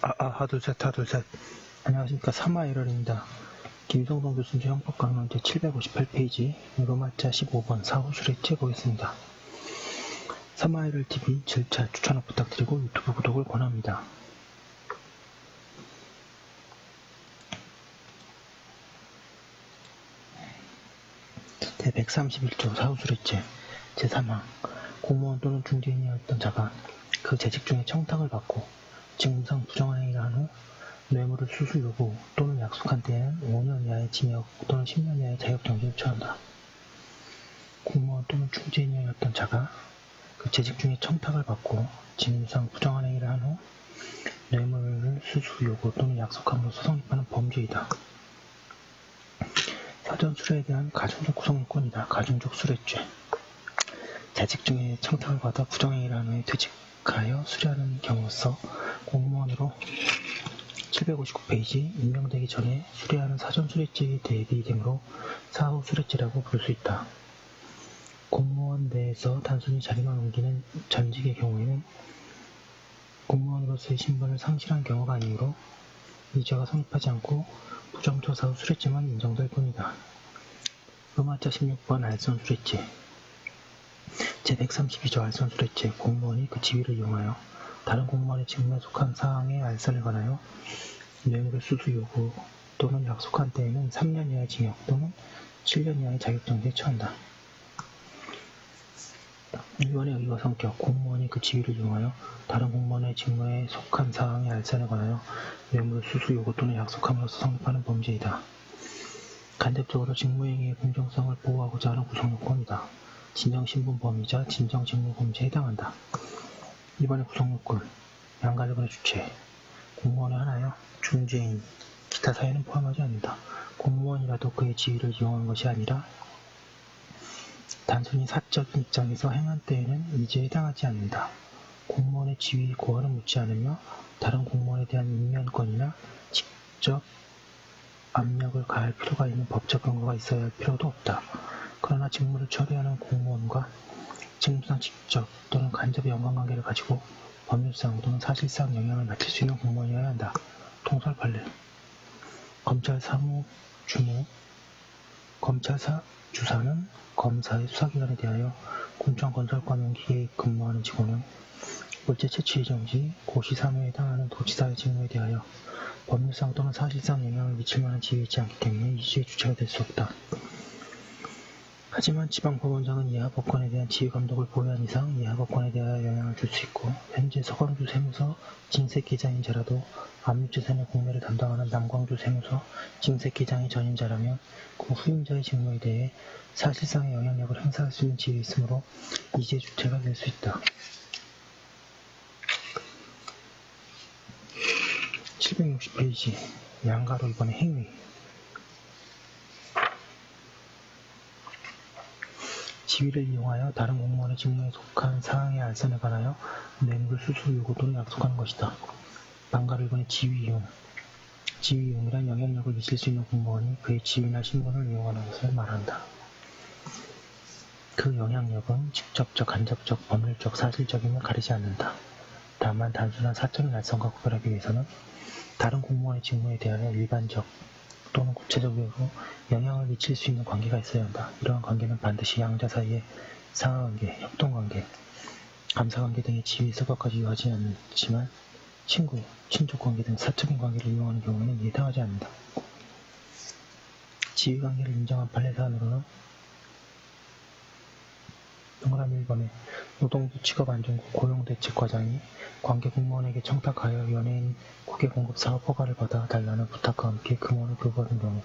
하둘셋. 안녕하십니까. 3화1월입니다. 김성동 교수님 형법 강론 제 758페이지 로마자 15번 사후술에 찍어보겠습니다. 3화1월 TV 절차 추천을 부탁드리고 유튜브 구독을 권합니다. 제131조 사후술의죄 제3항 공무원 또는 중개인이었던 자가 그 재직 중에 청탁을 받고 직무상 부정한 행위를 한 후 뇌물을 수수 요구 또는 약속한 때에는 5년 이하의 징역 또는 10년 이하의 자격정지를 처한다. 공무원 또는 중개인이었던 자가 그 재직 중에 청탁을 받고 직무상 부정한 행위를 한 후 뇌물을 수수 요구 또는 약속함으로써 성립하는 범죄이다. 사전 수뢰에 대한 가중적 구성 요건이다. 가중적 수뢰죄 재직 중에 청탁을 받아 부정행위를 한 후에 퇴직하여 수뢰하는 경우로서 공무원으로 759페이지 임명되기 전에 수뢰하는 사전 수뢰죄에 대비되므로 사후 수뢰죄라고 부를 수 있다. 공무원 내에서 단순히 자리만 옮기는 전직의 경우에는 공무원으로서의 신분을 상실한 경우가 아니므로 이 죄가 성립하지 않고 부정처 사후 수뢰죄만 인정될 뿐이다. 로마자 16번 알선수뢰죄 제132조 알선수뢰죄 공무원이 그 지위를 이용하여 다른 공무원의 직무에 속한 사항의 알선에 관하여 뇌물을 수수 요구 또는 약속한 때에는 3년 이하의 징역 또는 7년 이하의 자격정지에 처한다. 1번의 의의와 성격 공무원이 그 지위를 이용하여 다른 공무원의 직무에 속한 사항의 알선에 관하여 뇌물을 수수 요구 또는 약속함으로써 성립하는 범죄이다. 간접적으로 직무행위의 공정성을 보호하고자 하는 구성요건이다. 진정신분범위자 진정직무범죄에 해당한다. 2번의 구성요건 양가적의 주체 공무원에 한하여 중개인, 기타 사회는 포함하지 않는다. 공무원이라도 그의 지위를 이용한 것이 아니라 단순히 사적인 입장에서 행한 때에는 이 죄에 해당하지 않는다. 공무원의 지위 고하를 묻지 않으며 다른 공무원에 대한 임면권이나 직접 압력을 가할 필요가 있는 법적 근거가 있어야 할 필요도 없다. 그러나 직무를 처리하는 공무원과 직무상 직접 또는 간접의 연관관계를 가지고 법률상 또는 사실상 영향을 미칠 수 있는 공무원이어야 한다. 통설 판례 검찰 사무주무 검찰 주사는 검사의 수사기관에 대하여 군청건설관용기계에 근무하는 직원은 물체 채취 예정 시 고시 사무에 해당하는 도지사의 직무에 대하여 법률상 또는 사실상 영향을 미칠 만한 지위에 있지 않기 때문에 이 죄의 주체가 될 수 없다. 하지만 지방법원장은 이하 법관에 대한 지휘감독을 보유한 이상 이하 법관에 대하여 영향을 줄 수 있고 현재 서광주 세무서 징색계장인 자라도 압류재산의 세무 공매를 담당하는 남광주 세무서 징색계장이 전임자라면 그 후임자의 직무에 대해 사실상의 영향력을 행사할 수 있는 지위에 있으므로 이 죄의 주체가 될 수 있다. 760페이지 양가로 2번의 행위 지위를 이용하여 다른 공무원의 직무에 속한 사항의 알선에 관하여 뇌물을 수수 요구 또는 약속하는 것이다. 방가로 1번의 지위이용 지위이용이란 영향력을 미칠 수 있는 공무원이 그의 지위나 신분을 이용하는 것을 말한다. 그 영향력은 직접적, 간접적, 법률적, 사실적임을 가리지 않는다. 다만 단순한 사적인 알선과 구별하기 위해서는 다른 공무원의 직무에 대하여 일반적 또는 구체적으로 영향을 미칠 수 있는 관계가 있어야 한다. 이러한 관계는 반드시 양자 사이의 상하관계, 협동관계, 감사관계 등의 지위 섭외까지 요하지 않지만 친구, 친족관계 등 사적인 관계를 이용하는 경우에는 해당하지 않는다. 지위관계를 인정한 판례 사안으로는 동그라미 1번에 노동부 직업안정국 고용대책과장이 관계 공무원에게 청탁하여 연예인 국외 공급 사업 허가를 받아 달라는 부탁과 함께 금원을 교부하는 경우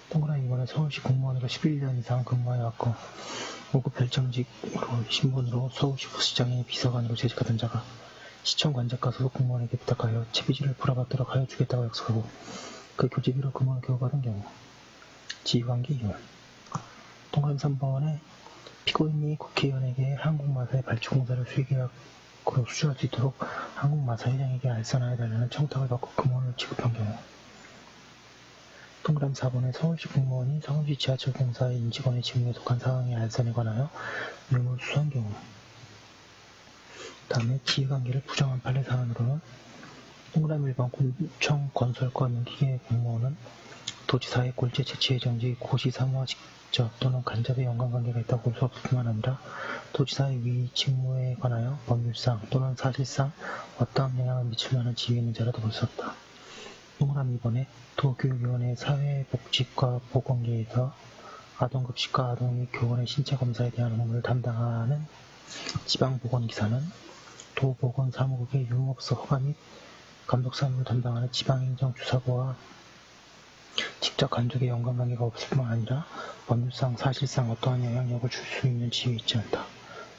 동그라미 2번에 서울시 공무원으로 11년 이상 근무하여왔고 5급 별정직으로 신분으로 서울시 부시장의 비서관으로 재직하던 자가 시청 관작과 소속 공무원에게 부탁하여 채비지를 풀어받도록 하여 주겠다고 약속하고 그 교집위로 금원을 교부받은 경우 지휘관계 이용 동그라미 3번에 피고인이 국회의원에게 한국마사의 발주공사를 수의계약으로 수주할 수 있도록 한국마사 회장에게 알선하여 달라는 청탁을 받고 금원을 지급한 경우 동그라미 4번에 서울시 공무원이 서울시 지하철공사의 임직원의 직무에 속한 사항의 알선에 관하여 뇌물을 수수한 경우 다음에 지휘관계를 부정한 판례 사안으로는 동그라미 1번 구청 건설과 기계 공무원은 도지사의 꼴찌 채취의 정지, 고시 사무와 직접 또는 간접의 연관관계가 있다고 볼 수 없을 뿐만 아니라 도지사의 위 직무에 관하여 법률상 또는 사실상 어떠한 영향을 미칠 만한 지위에 있는 자라도 볼 수 없다. 동그라미 2번에 도교육위원회 사회복지과 보건계에서 아동급식과 아동 및 교원의 신체검사에 대한 업무를 담당하는 지방보건기사는 도보건사무국의 유흥업소 허가 및 감독사무를 담당하는 지방행정주사부와 직접 간접의 연관관계가 없을 뿐만 아니라 법률상 사실상 어떠한 영향력을 줄 수 있는 지위에 있지 않다.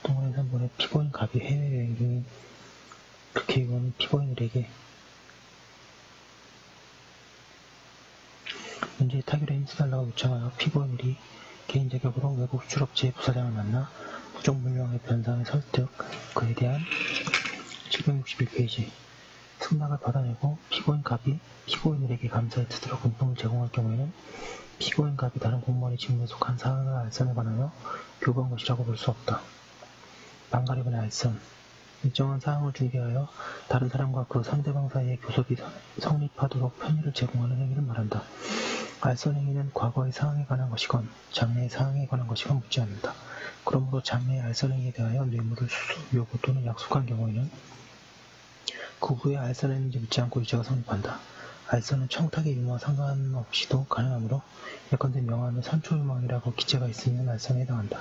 동그라미 3번에 피고인 갑이 해외여행 중인 국회의원은 피고인들에게 문제의 타결에 힘써달라고 요청하여 피고인들이 개인 자격으로 외국 수출업체의 부사장을 만나 부정물량의 변상에 설득, 그에 대한 761페이지 승낙을 받아내고 피고인 갑이 피고인들에게 감사의 뜻으로 금품을 제공할 경우에는 피고인 갑이 다른 공무원의 직무에 속한 사항을 알선에 관하여 교부한 것이라고 볼 수 없다. 반가리 2번의 알선 일정한 사항을 중개하여 다른 사람과 그 상대방 사이의 교섭이 성립하도록 편의를 제공하는 행위를 말한다. 알선 행위는 과거의 사항에 관한 것이건 장래의 사항에 관한 것이건 묻지 않는다. 그러므로 장래의 알선 행위에 대하여 뇌물을 수수, 요구 또는 약속한 경우에는 그 후에 알선했는지 묻지 않고 유죄가 성립한다. 알선은 청탁의 유무와 상관없이도 가능하므로 예컨대 명함에 선초유망이라고 기재가 있으면 알선에 해당한다.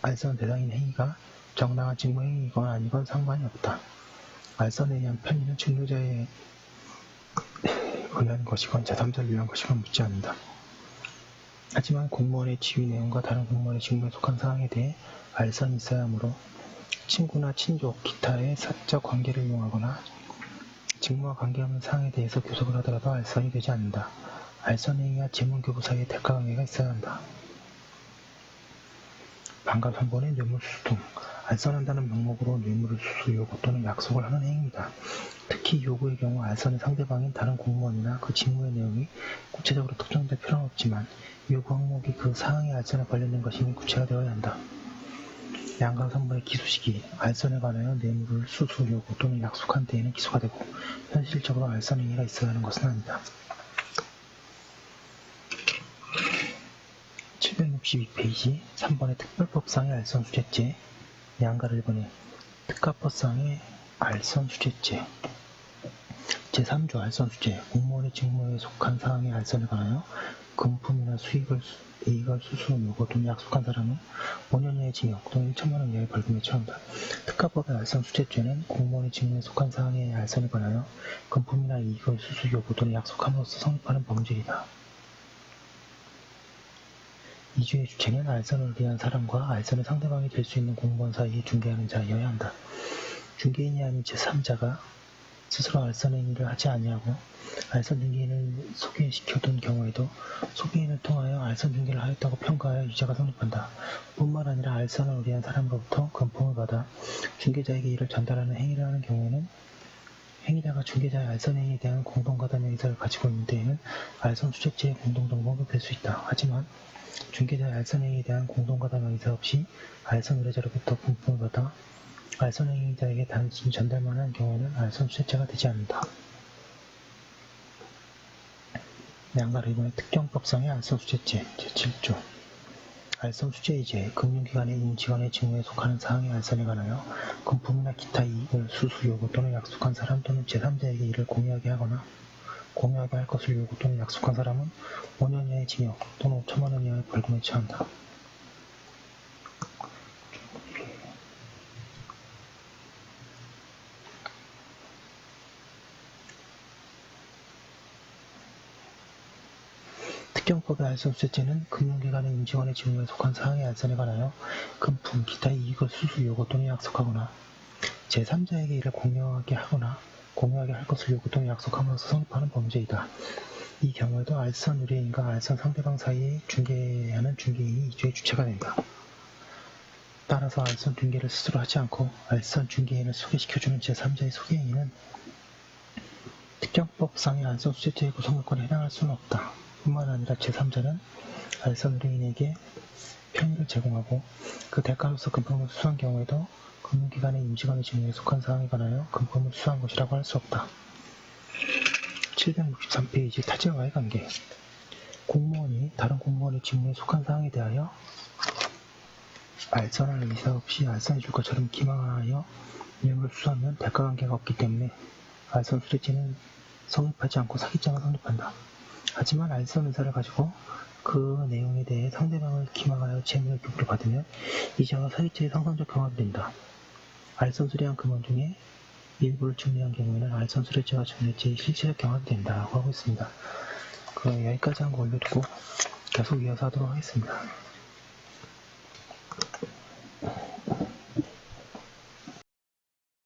알선 대상인 행위가 정당한 직무행위이건 아니건 상관이 없다. 알선에 의한 편의는 증료자에 의한 것이건 제3자를 위한 것이건 묻지 않는다. 하지만 공무원의 지휘 내용과 다른 공무원의 직무에 속한 사항에 대해 알선이 있어야 하므로 친구나 친족, 기타의 사적 관계를 이용하거나 직무와 관계없는 사항에 대해서 교섭을 하더라도 알선이 되지 않는다. 알선 행위와 재물교부 사이에 대가관계가 있어야 한다. 반갑 3번의 뇌물수수 등 알선한다는 명목으로 뇌물을 수수, 요구 또는 약속을 하는 행위이다. 특히 요구의 경우 알선의 상대방인 다른 공무원이나 그 직무의 내용이 구체적으로 특정될 필요는 없지만 요구 항목이 그 사항의 알선에 관련된 것이니 구체가 되어야 한다. 양강 3번의 기소시기 알선에 관하여 뇌물을 수수, 요구 또는 약속한 때에는 기소가 되고 현실적으로 알선 행위가 있어야 하는 것은 아니다. 762페이지 3번의 특별법상의 알선수재죄 양가를 1번에 특가법상의 알선수재죄 제3조 알선수재 공무원의 직무에 속한 사항의 알선에 관하여 금품이나 이익을 수수, 요구 또는 약속한 사람은 5년 이하의 징역 또는 1천만 원 이하의 벌금에 처한다. 특가법의 알선수재죄는 공무원의 직무에 속한 사항의 알선에 관하여 금품이나 이익을 수수, 요구 또는 약속함으로써 성립하는 범죄이다. 이 주의 주체는 알선을 위한 사람과 알선의 상대방이 될 수 있는 공무원 사이에 중개하는 자여야 한다. 중개인이 아닌 제3자가 스스로 알선 행위를 하지 아니하고 알선 중개인을 소개시켜둔 경우에도 소개인을 통하여 알선 중개를 하였다고 평가하여 유죄가 성립한다. 뿐만 아니라 알선을 의뢰한 사람으로부터 금품을 받아 중개자에게 이를 전달하는 행위를 하는 경우에는 행위자가 중개자의 알선 행위에 대한 공동가담의 의사를 가지고 있는 때에는 알선 수재죄의 공동정범이 될 수 있다. 하지만 중개자의 알선 행위에 대한 공동가담의 의사 없이 알선 의뢰자로부터 금품을 받아 알선 행위자에게 단순히 전달만 한 경우에는 알선 수재죄가 되지 않는다. 양가를 2번의 특경법상의 알선 수재죄 제7조 알선 수재이제 금융기관의 임직원의 직무에 속하는 사항의 알선에 관하여 금품이나 기타 이익을 수수, 요구 또는 약속한 사람 또는 제3자에게 이를 공유하게 하거나 공유하게 할 것을 요구 또는 약속한 사람은 5년 이하의 징역 또는 5천만 원 이하의 벌금에 처한다. 특경법의 알선수재죄는 금융기관의 임직원의 직무에 속한 사항의 알선에 관하여 금품, 기타 이익을 수수, 요구 또는 약속하거나 제3자에게 이를 공유하게 하거나 공유하게 할 것을 요구 또는 약속함으로써 성립하는 범죄이다. 이 경우에도 알선 의뢰인과 알선 상대방 사이에 중개하는 중개인이 이 죄의 주체가 된다. 따라서 알선 중개를 스스로 하지 않고 알선 중개인을 소개시켜주는 제3자의 소개인은 특경법상의 알선 수재죄의 구성요건에 해당할 수는 없다. 뿐만 아니라 제3자는 알선 의뢰인에게 편의를 제공하고 그 대가로서 금품을 수수한 경우에도 근무기간의 임시관의 직무에 속한 사항에 관하여 금품을 수수한 것이라고 할 수 없다. 763페이지 타지와의 관계. 공무원이 다른 공무원의 직무에 속한 사항에 대하여 알선할 의사 없이 알선해줄 것처럼 기망하여 뇌물을 수수하면 대가관계가 없기 때문에 알선 수뢰죄는 성립하지 않고 사기죄만 성립한다. 하지만 알선 의사를 가지고 그 내용에 대해 상대방을 기망하여 재물의 교부를 받으면 이자가 사기죄의 상상적 경합이 된다. 알선 수뢰한 금원 중에 일부를 증리한 경우에는 알선 수뢰죄와 증례죄의 실체적 경합이 된다고 하고 있습니다. 여기까지 한 거 올려두고 계속 이어서 하도록 하겠습니다.